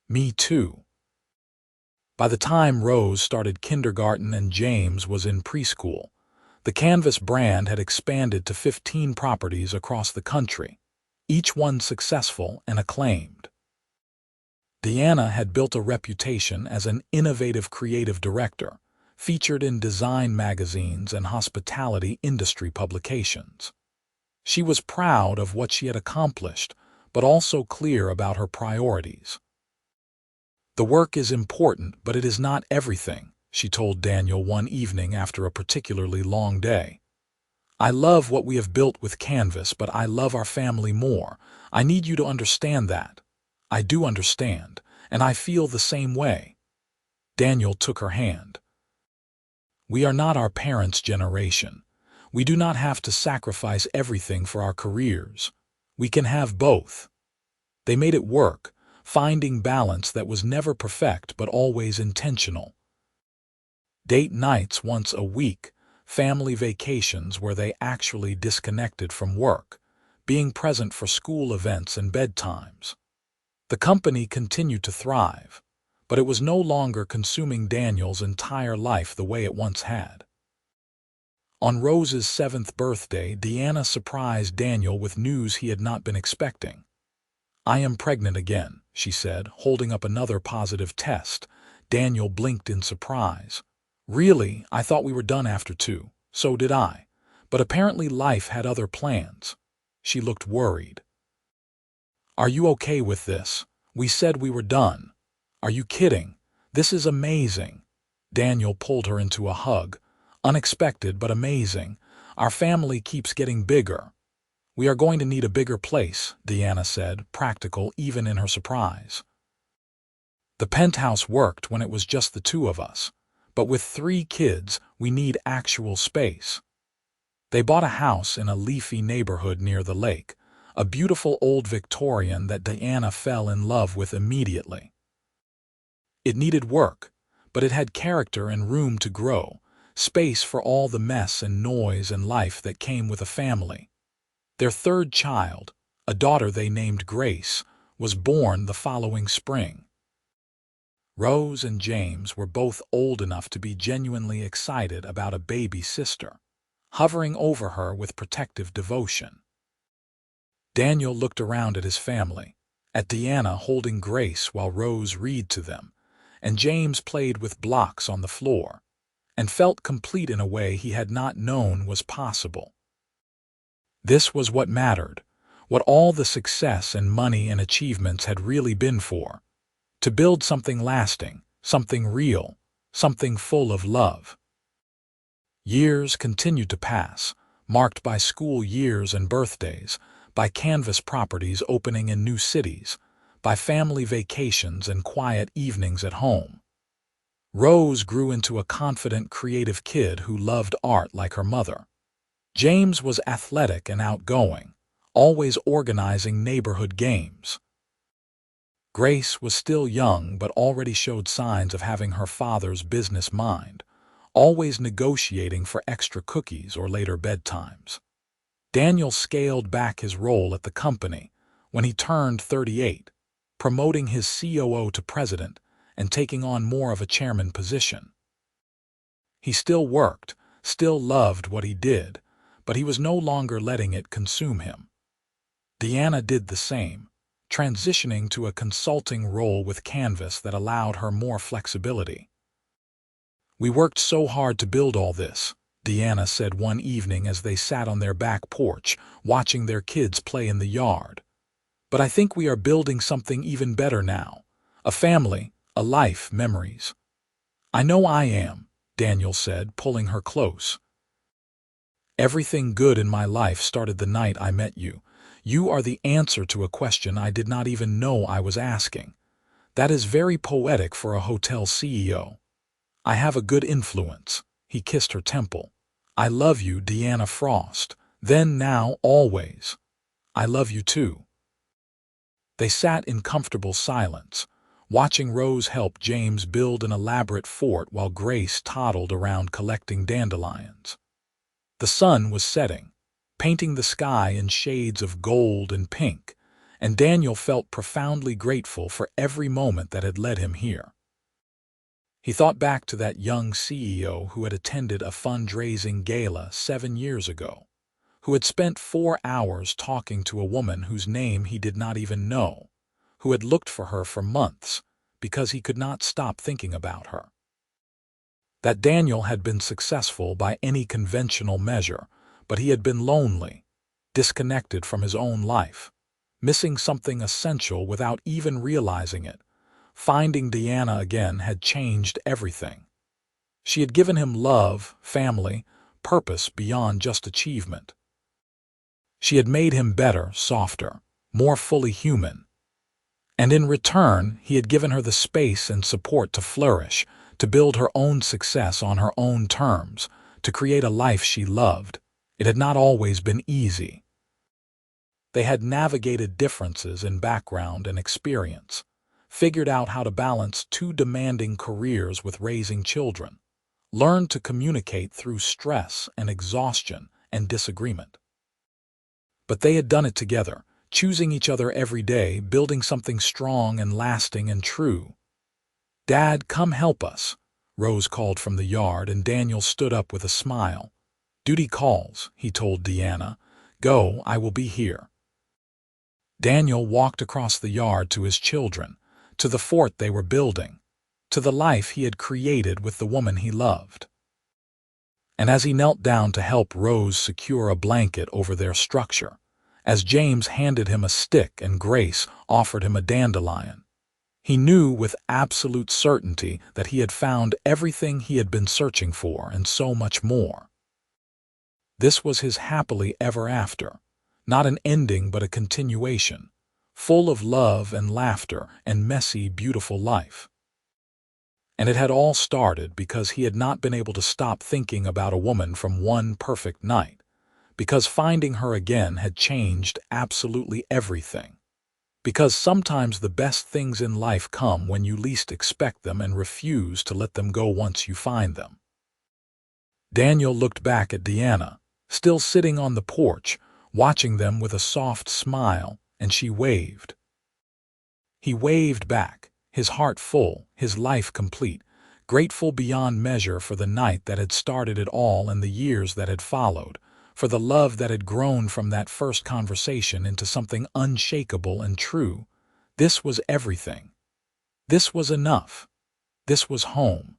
"Me too." By the time Rose started kindergarten and James was in preschool, the Canvas brand had expanded to 15 properties across the country, each one successful and acclaimed. Deanna had built a reputation as an innovative creative director, featured in design magazines and hospitality industry publications. She was proud of what she had accomplished, but also clear about her priorities. "The work is important, but it is not everything," she told Daniel one evening after a particularly long day. "I love what we have built with Canvas, but I love our family more. I need you to understand that." "I do understand, and I feel the same way." Daniel took her hand. "We are not our parents' generation. We do not have to sacrifice everything for our careers. We can have both." They made it work, finding balance that was never perfect but always intentional. Date nights once a week, family vacations where they actually disconnected from work, being present for school events and bedtimes. The company continued to thrive. but it was no longer consuming Daniel's entire life the way it once had. On Rose's 7th birthday, Deanna surprised Daniel with news he had not been expecting. "I am pregnant again," she said, holding up another positive test. Daniel blinked in surprise. "Really? I thought we were done after 2. So did I. But apparently life had other plans." She looked worried. "Are you okay with this? We said we were done." "Are you kidding? This is amazing." Daniel pulled her into a hug. "Unexpected, but amazing. Our family keeps getting bigger." "We are going to need a bigger place," Deanna said, practical even in her surprise. "The penthouse worked when it was just the 2 of us. But with 3 kids, we need actual space." They bought a house in a leafy neighborhood near the lake, a beautiful old Victorian that Deanna fell in love with immediately. It needed work, but it had character and room to grow, space for all the mess and noise and life that came with a family. Their 3rd child, a daughter they named Grace, was born the following spring. Rose and James were both old enough to be genuinely excited about a baby sister, hovering over her with protective devotion. Daniel looked around at his family, at Deanna holding Grace while Rose read to them, and James played with blocks on the floor, and felt complete in a way he had not known was possible. This was what mattered, what all the success and money and achievements had really been for. To build something lasting, something real, something full of love. Years continued to pass, marked by school years and birthdays, by canvas properties opening in new cities, by family vacations and quiet evenings at home. Rose grew into a confident, creative kid who loved art like her mother. James was athletic and outgoing, always organizing neighborhood games. Grace was still young but already showed signs of having her father's business mind, always negotiating for extra cookies or later bedtimes. Daniel scaled back his role at the company when he turned 38, promoting his COO to president and taking on more of a chairman position. He still worked, still loved what he did, but he was no longer letting it consume him. Deanna did the same, transitioning to a consulting role with Canvas that allowed her more flexibility. "We worked so hard to build all this," Deanna said one evening as they sat on their back porch, watching their kids play in the yard. "But I think we are building something even better now. A family, a life, memories." "I know I am," Daniel said, pulling her close. "Everything good in my life started the night I met you. You are the answer to a question I did not even know I was asking. That is very poetic for a hotel CEO. I have a good influence." He kissed her temple. "I love you, Deanna Frost. Then, now, always. I love you too." They sat in comfortable silence, watching Rose help James build an elaborate fort while Grace toddled around collecting dandelions. The sun was setting, painting the sky in shades of gold and pink, and Daniel felt profoundly grateful for every moment that had led him here. He thought back to that young CEO who had attended a fundraising gala 7 years ago, who had spent 4 hours talking to a woman whose name he did not even know, who had looked for her for months because he could not stop thinking about her. That Daniel had been successful by any conventional measure, but he had been lonely, disconnected from his own life, missing something essential without even realizing it. Finding Deanna again had changed everything. She had given him love, family, purpose beyond just achievement. She had made him better, softer, more fully human. And in return, he had given her the space and support to flourish, to build her own success on her own terms, to create a life she loved. It had not always been easy. They had navigated differences in background and experience, figured out how to balance 2 demanding careers with raising children, learned to communicate through stress and exhaustion and disagreement. But they had done it together, choosing each other every day, building something strong and lasting and true. "Dad, come help us," Rose called from the yard, and Daniel stood up with a smile. "Duty calls," he told Deanna. "Go, I will be here." Daniel walked across the yard to his children, to the fort they were building, to the life he had created with the woman he loved. And as he knelt down to help Rose secure a blanket over their structure, as James handed him a stick and Grace offered him a dandelion, he knew with absolute certainty that he had found everything he had been searching for and so much more. This was his happily ever after, not an ending but a continuation, full of love and laughter and messy, beautiful life. And it had all started because he had not been able to stop thinking about a woman from one perfect night, because finding her again had changed absolutely everything. Because sometimes the best things in life come when you least expect them and refuse to let them go once you find them. Daniel looked back at Deanna, still sitting on the porch, watching them with a soft smile, and she waved. He waved back, his heart full, his life complete, grateful beyond measure for the night that had started it all and the years that had followed, for the love that had grown from that first conversation into something unshakable and true. This was everything. This was enough. This was home.